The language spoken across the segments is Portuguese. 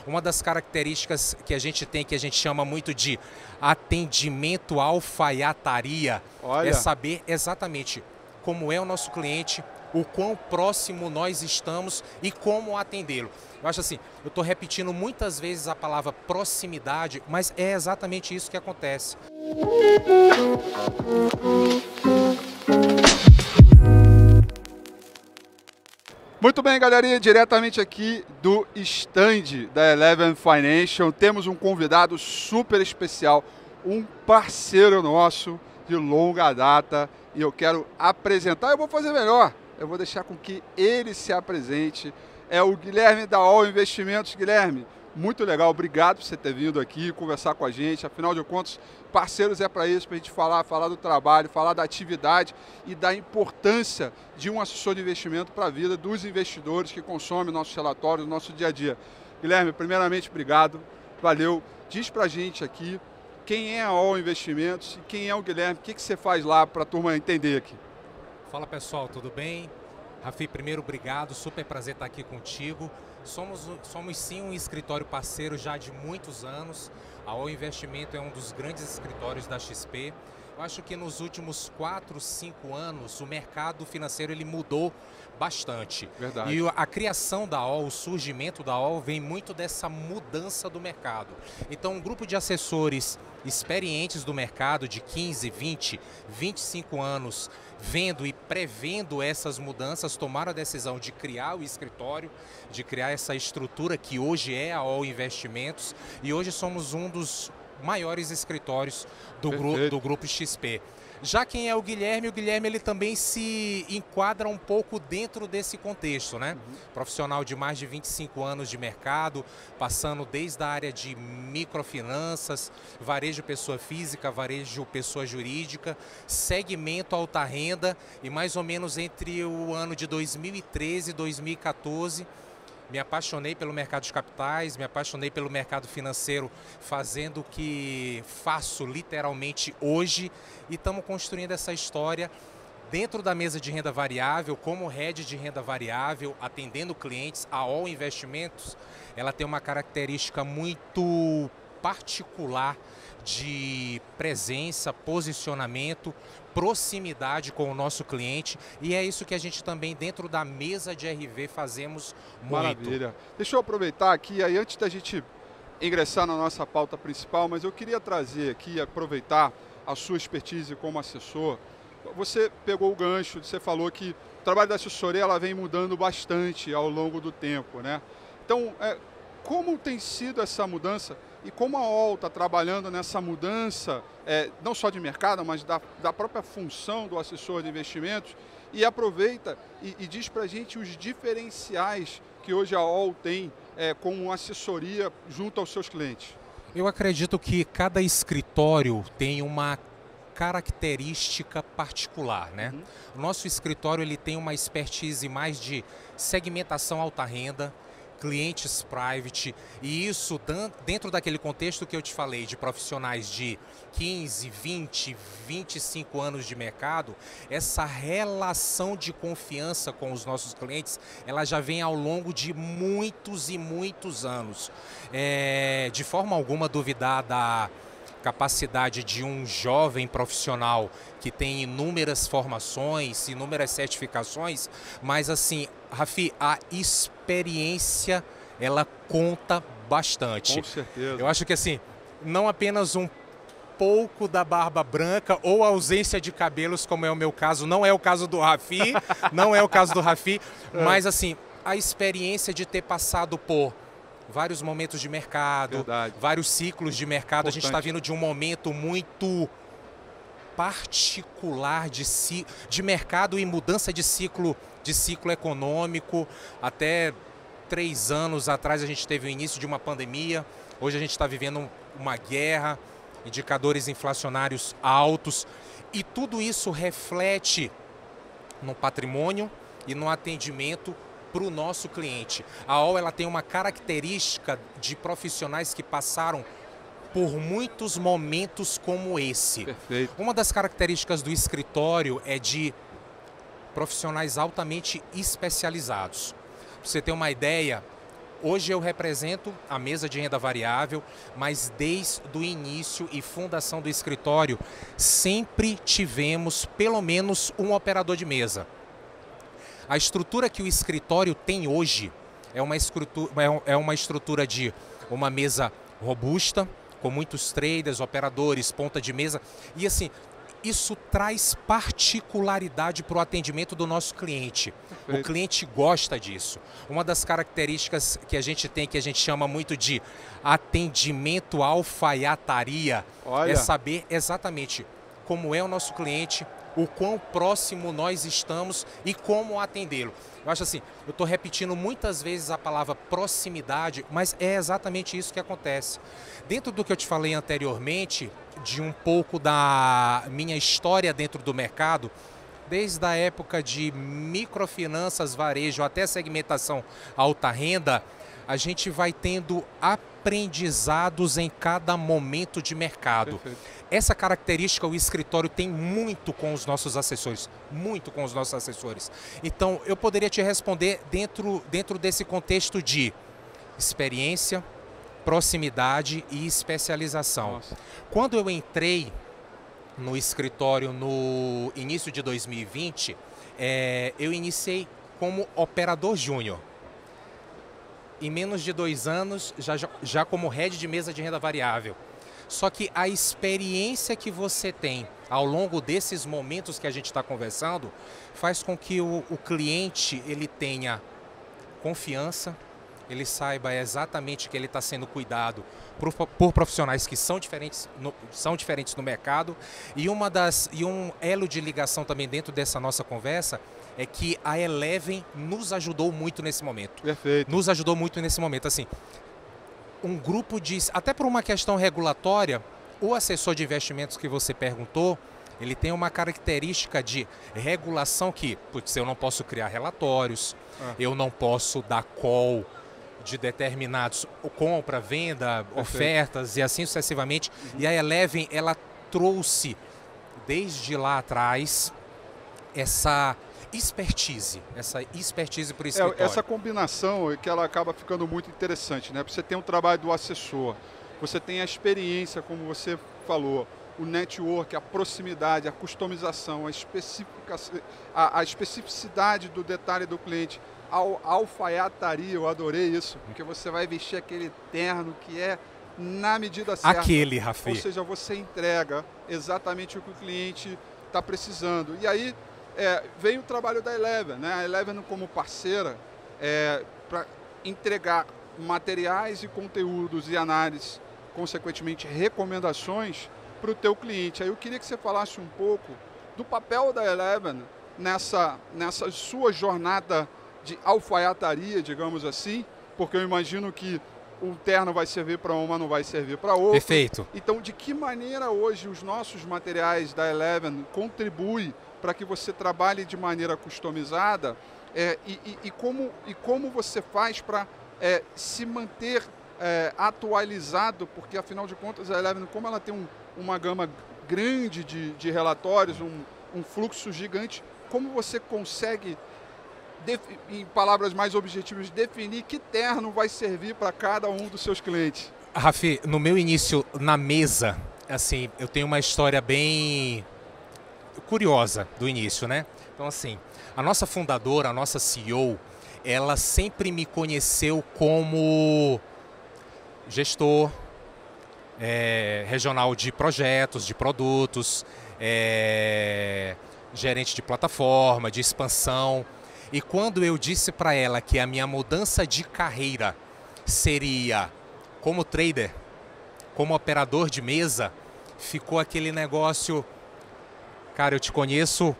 Uma das características que a gente tem, que a gente chama muito de atendimento à alfaiataria, Olha. é saber exatamente como é o nosso cliente, o quão próximo nós estamos e como atendê-lo. Eu acho assim, eu estou repetindo muitas vezes a palavra proximidade, mas é exatamente isso que acontece. Muito bem, galerinha, diretamente aqui do stand da Eleven Financial, temos um convidado super especial, um parceiro nosso de longa data, e eu quero apresentar, eu vou fazer melhor, eu vou deixar com que ele se apresente, é o Guilherme da All Investimentos. Guilherme, muito legal, obrigado por você ter vindo aqui conversar com a gente, afinal de contas, parceiros é para isso, para a gente falar do trabalho, falar da atividade e da importância de um assessor de investimento para a vida dos investidores que consomem nossos relatórios, nosso dia a dia. Guilherme, primeiramente, obrigado, valeu. Diz para a gente aqui quem é a All Investimentos e quem é o Guilherme, o que você faz lá para a turma entender aqui. Fala pessoal, tudo bem? Rafi, primeiro obrigado, super prazer estar aqui contigo. Somos sim um escritório parceiro já de muitos anos. A All Investimento é um dos grandes escritórios da XP. Eu acho que nos últimos 4, 5 anos o mercado financeiro ele mudou bastante. Verdade. E a criação da All, o surgimento da All vem muito dessa mudança do mercado. Então um grupo de assessores experientes do mercado de 15, 20, 25 anos, vendo e prevendo essas mudanças, tomaram a decisão de criar o escritório, de criar essa estrutura que hoje é a All Investimentos, e hoje somos um dos maiores escritórios do grupo XP. Já quem é o Guilherme ele também se enquadra um pouco dentro desse contexto, né? Profissional de mais de 25 anos de mercado, passando desde a área de microfinanças, varejo pessoa física, varejo pessoa jurídica, segmento alta renda, e mais ou menos entre o ano de 2013 e 2014, me apaixonei pelo mercado de capitais, me apaixonei pelo mercado financeiro, fazendo o que faço literalmente hoje, e estamos construindo essa história dentro da mesa de renda variável, como head de renda variável, atendendo clientes. A All Investimentos, ela tem uma característica muito particular de presença, posicionamento, proximidade com o nosso cliente, e é isso que a gente também dentro da mesa de RV fazemos muito. Maravilha. Deixa eu aproveitar aqui, aí antes da gente ingressar na nossa pauta principal, mas eu queria trazer aqui, aproveitar a sua expertise como assessor. Você pegou o gancho, você falou que o trabalho da assessoria ela vem mudando bastante ao longo do tempo, né? Então, como tem sido essa mudança e como a All está trabalhando nessa mudança, não só de mercado, mas da própria função do assessor de investimentos, e aproveita e diz para a gente os diferenciais que hoje a All tem como assessoria junto aos seus clientes. Eu acredito que cada escritório tem uma característica particular, né? O nosso escritório ele tem uma expertise mais de segmentação alta renda, clientes private, e isso dentro daquele contexto que eu te falei, de profissionais de 15, 20, 25 anos de mercado, essa relação de confiança com os nossos clientes, ela já vem ao longo de muitos e muitos anos. De forma alguma duvidar da capacidade de um jovem profissional que tem inúmeras formações, inúmeras certificações, mas assim, Rafi, a experiência, ela conta bastante. Com certeza. Eu acho que assim, não apenas um pouco da barba branca ou ausência de cabelos, como é o meu caso, não é o caso do Rafi, não é o caso do Rafi, mas assim, a experiência de ter passado por vários momentos de mercado, Verdade. vários ciclos de mercado. Importante. A gente está vindo de um momento muito particular de mercado e mudança de ciclo econômico. Até 3 anos atrás a gente teve o início de uma pandemia, hoje a gente está vivendo uma guerra, indicadores inflacionários altos, e tudo isso reflete no patrimônio e no atendimento para o nosso cliente. A All ela tem uma característica de profissionais que passaram por muitos momentos como esse. Perfeito. Uma das características do escritório é de profissionais altamente especializados. Pra você ter uma ideia, Hoje eu represento a mesa de renda variável, mas desde o início e fundação do escritório, sempre tivemos pelo menos um operador de mesa. A estrutura que o escritório tem hoje é uma estrutura de uma mesa robusta, com muitos traders, operadores, ponta de mesa, e assim, isso traz particularidade para o atendimento do nosso cliente. Perfeito. O cliente gosta disso. Uma das características que a gente tem, que a gente chama muito de atendimento alfaiataria, é saber exatamente como é o nosso cliente, o quão próximo nós estamos e como atendê-lo. Eu acho assim, eu estou repetindo muitas vezes a palavra proximidade, mas é exatamente isso que acontece. Dentro do que eu te falei anteriormente, de um pouco da minha história dentro do mercado, desde a época de microfinanças, varejo até segmentação alta renda, a gente vai tendo aprendizados em cada momento de mercado. Perfeito. Essa característica o escritório tem muito com os nossos assessores, muito com os nossos assessores. Então, eu poderia te responder dentro desse contexto de experiência, proximidade e especialização. Nossa. Quando eu entrei no escritório no início de 2020, eu iniciei como operador júnior. Em menos de 2 anos, já como head de mesa de renda variável. Só que a experiência que você tem ao longo desses momentos que a gente está conversando faz com que o cliente ele tenha confiança, ele saiba exatamente que ele está sendo cuidado por profissionais que são diferentes no mercado. E um elo de ligação também dentro dessa nossa conversa é que a Eleven nos ajudou muito nesse momento. Perfeito. Nos ajudou muito nesse momento. Assim, um grupo de... Até por uma questão regulatória, o assessor de investimentos que você perguntou, ele tem uma característica de regulação que, putz, eu não posso criar relatórios, eu não posso dar call de determinados compra, venda, perfeito, ofertas e assim sucessivamente. Uhum. E a Eleven, ela trouxe desde lá atrás essa expertise para o escritório. Essa combinação é que ela acaba ficando muito interessante, né? Você tem o trabalho do assessor, você tem a experiência, como você falou, o network, a proximidade, a customização, a especificidade do detalhe do cliente, a alfaiataria, eu adorei isso, porque você vai vestir aquele terno que é na medida certa. Aquele, Rafi. Ou seja, você entrega exatamente o que o cliente está precisando. E aí vem o trabalho da Eleven, né? A Eleven como parceira para entregar materiais e conteúdos e análises, consequentemente recomendações para o teu cliente. Aí eu queria que você falasse um pouco do papel da Eleven nessa sua jornada de alfaiataria, digamos assim, porque eu imagino que o terno vai servir para uma, não vai servir para outra. Perfeito. Então, de que maneira hoje os nossos materiais da Eleven contribuem para que você trabalhe de maneira customizada e como você faz para se manter atualizado, porque afinal de contas a Eleven, como ela tem uma gama grande de relatórios, um fluxo gigante, como você consegue, em palavras mais objetivas, definir que terno vai servir para cada um dos seus clientes? Rafi, no meu início na mesa, assim, eu tenho uma história bem curiosa do início, né? Então, assim, a nossa fundadora, a nossa CEO, ela sempre me conheceu como gestor regional de projetos, de produtos, gerente de plataforma, de expansão. E quando eu disse para ela que a minha mudança de carreira seria como trader, como operador de mesa, ficou aquele negócio, cara, eu te conheço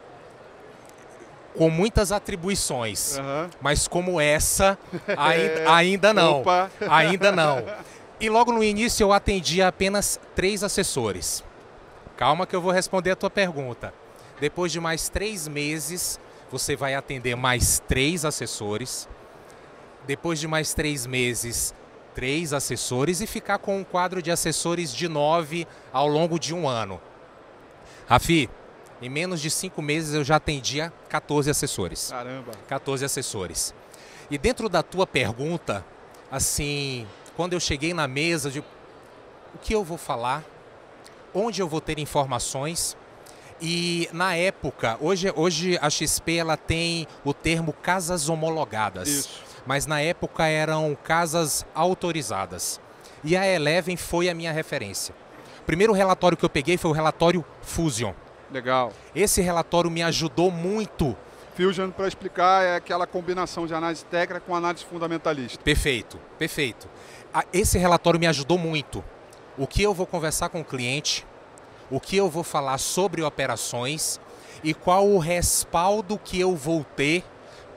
com muitas atribuições, mas como essa, ainda não. Opa. Ainda não. E logo no início eu atendia apenas 3 assessores. Calma que eu vou responder a tua pergunta. Depois de mais 3 meses, você vai atender mais 3 assessores. Depois de mais 3 meses, 3 assessores e ficar com um quadro de assessores de 9 ao longo de 1 ano. Rafi, em menos de 5 meses eu já atendia 14 assessores. Caramba! 14 assessores. E dentro da tua pergunta, assim, quando eu cheguei na mesa, de o que eu vou falar, onde eu vou ter informações. E na época, hoje a XP ela tem o termo casas homologadas, Isso. mas na época eram casas autorizadas. E a Eleven foi a minha referência. O primeiro relatório que eu peguei foi o relatório Fusion. Legal. Esse relatório me ajudou muito. Fusion, para explicar, é aquela combinação de análise técnica com análise fundamentalista. Perfeito, perfeito. Esse relatório me ajudou muito. O que eu vou conversar com o cliente, o que eu vou falar sobre operações e qual o respaldo que eu vou ter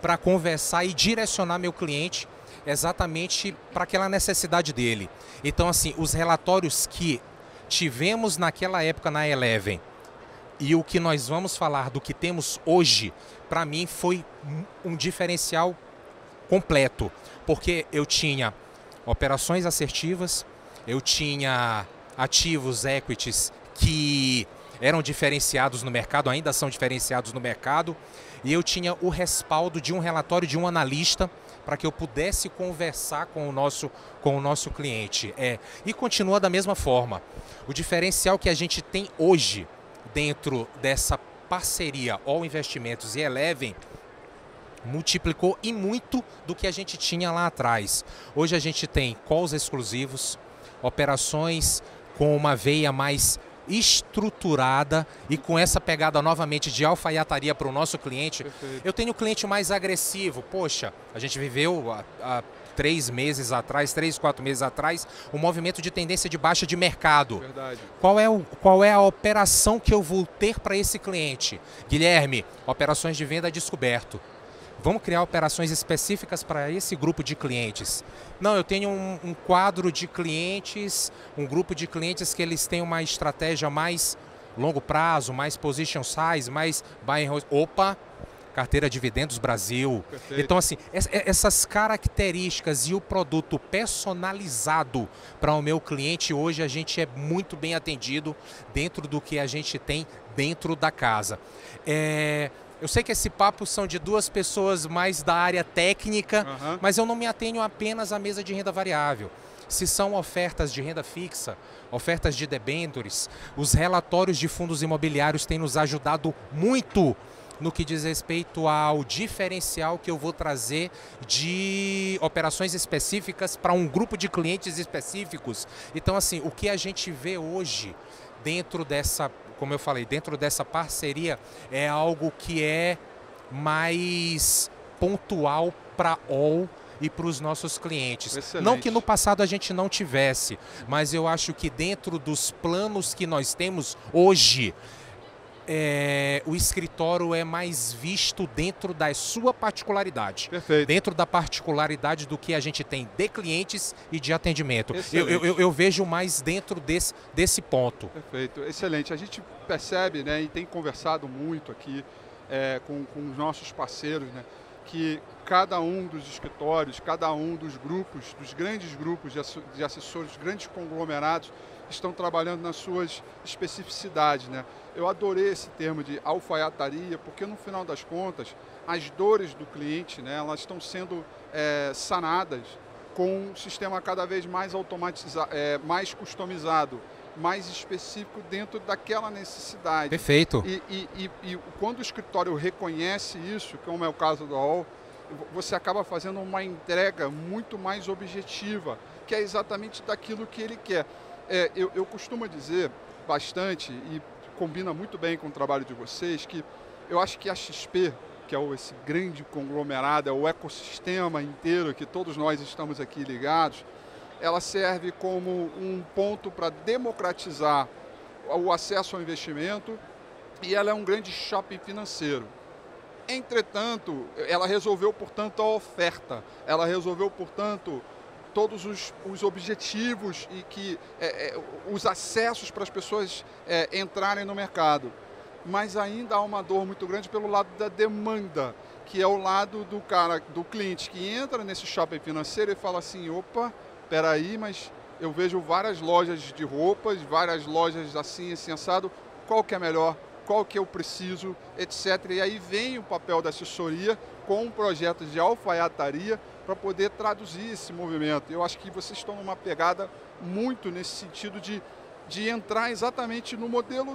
para conversar e direcionar meu cliente exatamente para aquela necessidade dele. Então, assim, os relatórios que tivemos naquela época na Eleven e o que nós vamos falar do que temos hoje, para mim foi um diferencial completo, porque eu tinha operações assertivas, eu tinha ativos, equities que eram diferenciados no mercado, ainda são diferenciados no mercado, e eu tinha o respaldo de um relatório de um analista para que eu pudesse conversar com o nosso cliente. E continua da mesma forma. O diferencial que a gente tem hoje dentro dessa parceria All Investimentos e Eleven multiplicou e muito do que a gente tinha lá atrás. Hoje a gente tem calls exclusivos, operações com uma veia mais estruturada e com essa pegada novamente de alfaiataria para o nosso cliente. Perfeito. Eu tenho cliente mais agressivo. Poxa, a gente viveu há 3 meses atrás, 3, 4 meses atrás, um movimento de tendência de baixa de mercado. Verdade. Qual é a operação que eu vou ter para esse cliente? Guilherme, operações de venda descoberto. Vamos criar operações específicas para esse grupo de clientes. Não, eu tenho um quadro de clientes, um grupo de clientes que eles têm uma estratégia mais longo prazo, mais position size, mais buy and hold. Opa, carteira dividendos Brasil. Perfeito. Então, assim, essas características e o produto personalizado para o meu cliente, hoje a gente é muito bem atendido dentro do que a gente tem dentro da casa. Eu sei que esse papo são de 2 pessoas mais da área técnica, mas eu não me atenho apenas à mesa de renda variável. Se são ofertas de renda fixa, ofertas de debêntures, os relatórios de fundos imobiliários têm nos ajudado muito no que diz respeito ao diferencial que eu vou trazer de operações específicas para um grupo de clientes específicos. Então, assim, o que a gente vê hoje dentro dessa, como eu falei, dentro dessa parceria é algo que é mais pontual para All e para os nossos clientes. Excelente. Não que no passado a gente não tivesse, mas eu acho que dentro dos planos que nós temos hoje, o escritório é mais visto dentro da sua particularidade. Perfeito. Dentro da particularidade do que a gente tem de clientes e de atendimento. Excelente. Eu vejo mais dentro desse ponto. Perfeito, excelente. A gente percebe, né, e tem conversado muito aqui com os nossos parceiros, né, que cada um dos escritórios, cada um dos grupos, dos grandes grupos de assessores, grandes conglomerados, estão trabalhando nas suas especificidades, né? Eu adorei esse termo de alfaiataria, porque no final das contas, as dores do cliente, né, elas estão sendo sanadas com um sistema cada vez mais automatizado, mais customizado, mais específico dentro daquela necessidade. Perfeito. E quando o escritório reconhece isso, como é o caso do All, você acaba fazendo uma entrega muito mais objetiva, que é exatamente daquilo que ele quer. Eu costumo dizer bastante, e combina muito bem com o trabalho de vocês, que eu acho que a XP, que é esse grande conglomerado, é o ecossistema inteiro que todos nós estamos aqui ligados, ela serve como um ponto para democratizar o acesso ao investimento e ela é um grande shopping financeiro. Entretanto, ela resolveu, portanto, a oferta, ela resolveu, portanto, todos os objetivos e que os acessos para as pessoas entrarem no mercado. Mas ainda há uma dor muito grande pelo lado da demanda, que é o lado do cliente que entra nesse shopping financeiro e fala assim, opa, peraí, mas eu vejo várias lojas de roupas, várias lojas assim assado, qual que é melhor, qual que eu preciso, etc. E aí vem o papel da assessoria com um projeto de alfaiataria para poder traduzir esse movimento. Eu acho que vocês estão numa pegada muito nesse sentido de entrar exatamente no modelo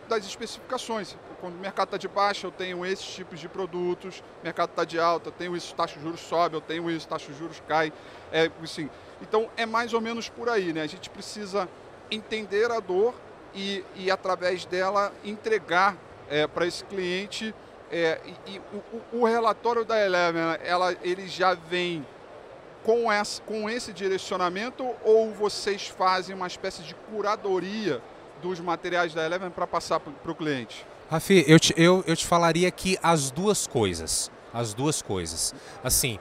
das especificações. Quando o mercado está de baixa, eu tenho esses tipos de produtos, o mercado está de alta, eu tenho isso, taxa de juros sobe, eu tenho isso, taxa de juros cai. Assim, então, é mais ou menos por aí, né? A gente precisa entender a dor e através dela, entregar para esse cliente. O relatório da Eleven, ele já vem com esse direcionamento, ou vocês fazem uma espécie de curadoria dos materiais da Eleven para passar para o cliente? Rafi, eu te falaria que as duas coisas. Assim,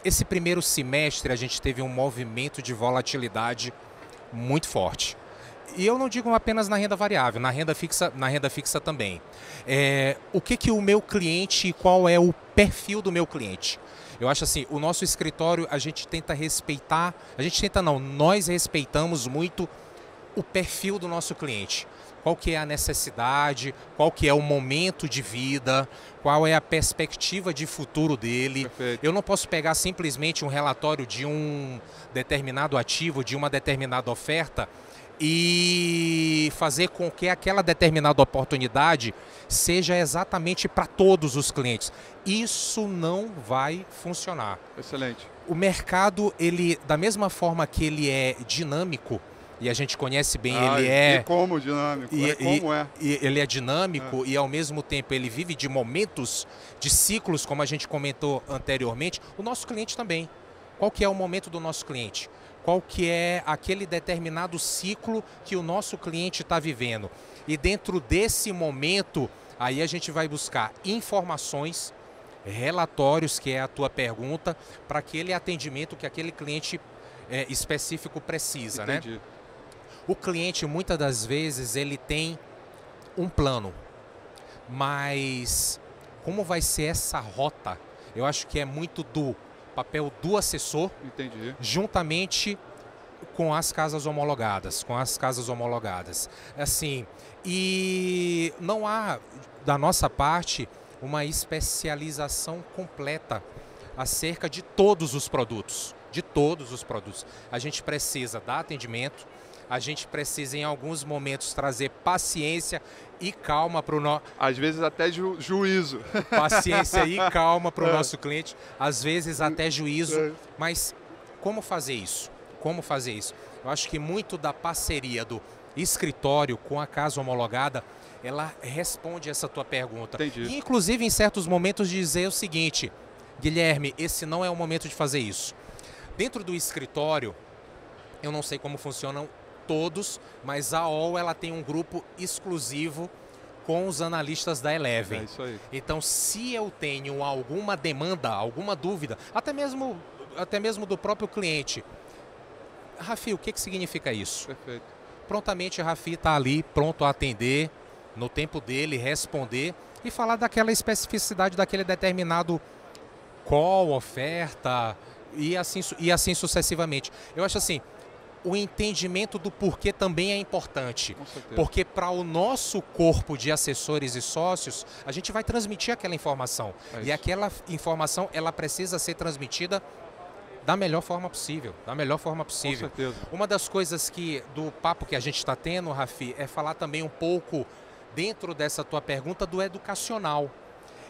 esse primeiro semestre a gente teve um movimento de volatilidade muito forte. E eu não digo apenas na renda variável, na renda fixa também. O que o meu cliente, qual é o perfil do meu cliente? Eu acho assim, o nosso escritório, a gente tenta respeitar, nós respeitamos muito o perfil do nosso cliente. Qual que é a necessidade, qual que é o momento de vida, qual é a perspectiva de futuro dele. Perfeito. Eu não posso pegar simplesmente um relatório de um determinado ativo, de uma determinada oferta, e fazer com que aquela determinada oportunidade seja exatamente para todos os clientes. Isso não vai funcionar. Excelente. O mercado, da mesma forma que ele é dinâmico, e a gente conhece bem, E como dinâmico, ele é dinâmico e ao mesmo tempo ele vive de momentos, de ciclos, como a gente comentou anteriormente, o nosso cliente também. Qual que é o momento do nosso cliente? Qual que é aquele determinado ciclo que o nosso cliente está vivendo? E dentro desse momento, aí a gente vai buscar informações, relatórios, que é a tua pergunta, para aquele atendimento que aquele cliente específico precisa. Entendi. Né? O cliente, muitas das vezes, ele tem um plano, mas como vai ser essa rota? Eu acho que é muito do papel do assessor, entendi, juntamente com as casas homologadas, Assim, e não há, da nossa parte, uma especialização completa acerca de todos os produtos. A gente precisa dar atendimento, a gente precisa em alguns momentos trazer paciência e calma para o nosso... Às vezes até juízo. Paciência e calma para o nosso cliente, às vezes até juízo, mas como fazer isso? Eu acho que muito da parceria do escritório com a casa homologada, ela responde essa tua pergunta. Entendi. E, inclusive, em certos momentos, dizer o seguinte: Guilherme, esse não é o momento de fazer isso. Dentro do escritório, eu não sei como funcionam todos, mas a AOL ela tem um grupo exclusivo com os analistas da Eleven. É isso aí. Então, se eu tenho alguma demanda, alguma dúvida, até mesmo do próprio cliente, Rafi, o que significa isso? Perfeito. Prontamente, Rafi está ali, pronto a atender, no tempo dele, responder e falar daquela especificidade daquele determinado call, oferta e assim sucessivamente. Eu acho assim, o entendimento do porquê também é importante. Com certeza. Porque para o nosso corpo de assessores e sócios, a gente vai transmitir aquela informação. E aquela informação, ela precisa ser transmitida da melhor forma possível. Com certeza. Uma das coisas do papo que a gente está tendo, Rafi, é falar também um pouco, dentro dessa tua pergunta, do educacional.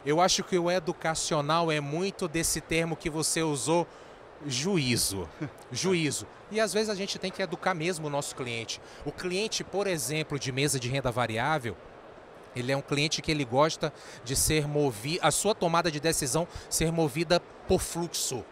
Eu acho que o educacional é muito desse termo que você usou, juízo. E às vezes a gente tem que educar mesmo o nosso cliente. O cliente, por exemplo, de mesa de renda variável, ele é um cliente que ele gosta de ser movido, a sua tomada de decisão ser movida por fluxo.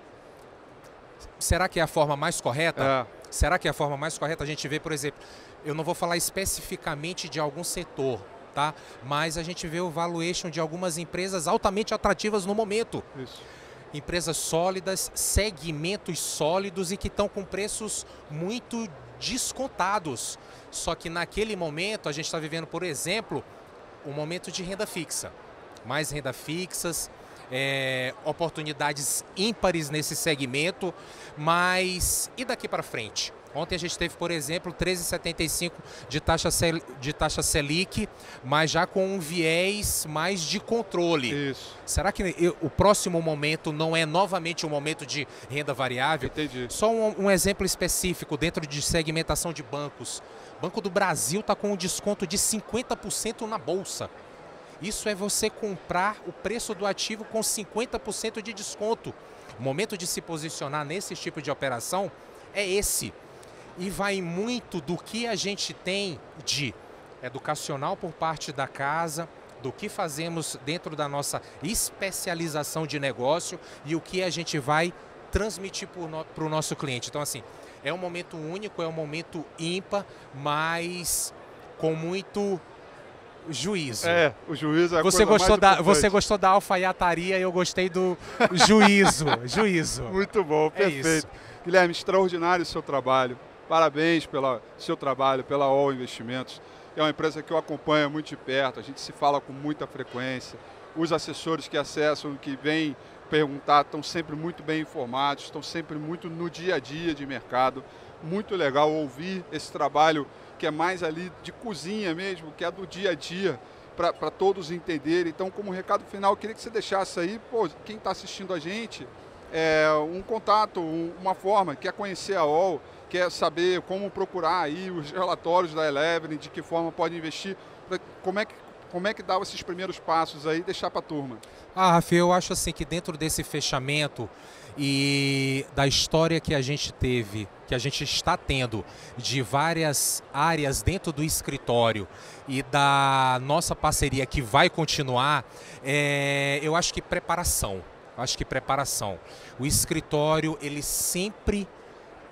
Será que é a forma mais correta? Será que é a forma mais correta? A gente vê, por exemplo, eu não vou falar especificamente de algum setor, tá? Mas a gente vê o valuation de algumas empresas altamente atrativas no momento. Isso. Empresas sólidas, segmentos sólidos e que estão com preços muito descontados. Só que naquele momento a gente está vivendo, por exemplo, um momento de renda fixa. Mais renda fixas, oportunidades ímpares nesse segmento, mas e daqui para frente? Ontem a gente teve, por exemplo, 13,75 de taxa Selic, mas já com um viés mais de controle. Isso. Será que o próximo momento não é novamente um momento de renda variável? Entendi. Só um exemplo específico dentro de segmentação de bancos. O Banco do Brasil está com um desconto de 50% na Bolsa. Isso é você comprar o preço do ativo com 50% de desconto. O momento de se posicionar nesse tipo de operação é esse. E vai muito do que a gente tem de educacional por parte da casa, do que fazemos dentro da nossa especialização de negócio e o que a gente vai transmitir para o nosso cliente. Então, assim, é um momento único, é um momento ímpar, mas com muito juízo. O juízo é a você coisa gostou mais importante. Você gostou da alfaiataria e eu gostei do juízo. Juízo. Muito bom, perfeito. Isso. Guilherme, extraordinário o seu trabalho. Parabéns pelo seu trabalho, pela All Investimentos. É uma empresa que eu acompanho muito de perto, a gente se fala com muita frequência. Os assessores que acessam, que vêm perguntar, estão sempre muito bem informados, estão sempre muito no dia a dia de mercado. Muito legal ouvir esse trabalho que é mais ali de cozinha mesmo, que é do dia a dia, para todos entenderem. Então, como recado final, eu queria que você deixasse aí, quem está assistindo a gente, um contato, uma forma, quer conhecer a All, quer saber como procurar aí os relatórios da Eleven, de que forma pode investir, como é que dá esses primeiros passos aí, deixar para a turma? Rafa, eu acho assim que dentro desse fechamento e da história que a gente teve, que a gente está tendo de várias áreas dentro do escritório e da nossa parceria que vai continuar, eu acho que preparação. O escritório, ele sempre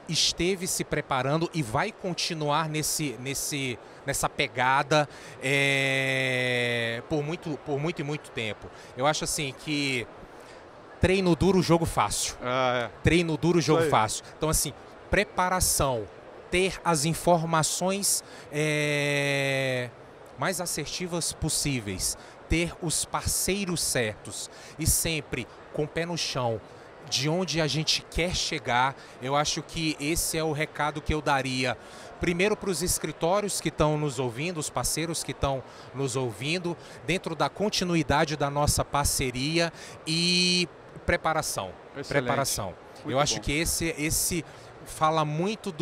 esteve se preparando e vai continuar nessa pegada por muito tempo. Eu acho assim que treino duro, jogo fácil. Treino duro, jogo fácil. Então, assim, preparação, ter as informações mais assertivas possíveis, ter os parceiros certos e sempre com o pé no chão, de onde a gente quer chegar. Eu acho que esse é o recado que eu daria primeiro para os escritórios que estão nos ouvindo, os parceiros que estão nos ouvindo, dentro da continuidade da nossa parceria e preparação. Eu acho que esse fala muito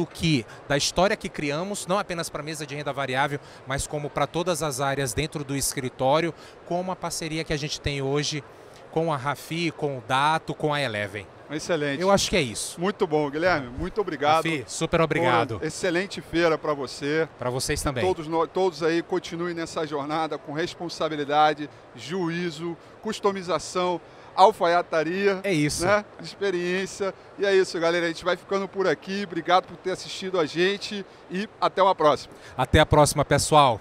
da história que criamos, não apenas para a mesa de renda variável, mas como para todas as áreas dentro do escritório, como a parceria que a gente tem hoje com a Rafi, com o Dato, com a Eleven. Excelente. Eu acho que é isso. Muito bom, Guilherme. Muito obrigado. Rafi, super obrigado. Excelente feira para você. Para vocês também. Todos aí continuem nessa jornada com responsabilidade, juízo, customização, alfaiataria. É isso. Né? Experiência. E é isso, galera. A gente vai ficando por aqui. Obrigado por ter assistido a gente e até uma próxima. Até a próxima, pessoal.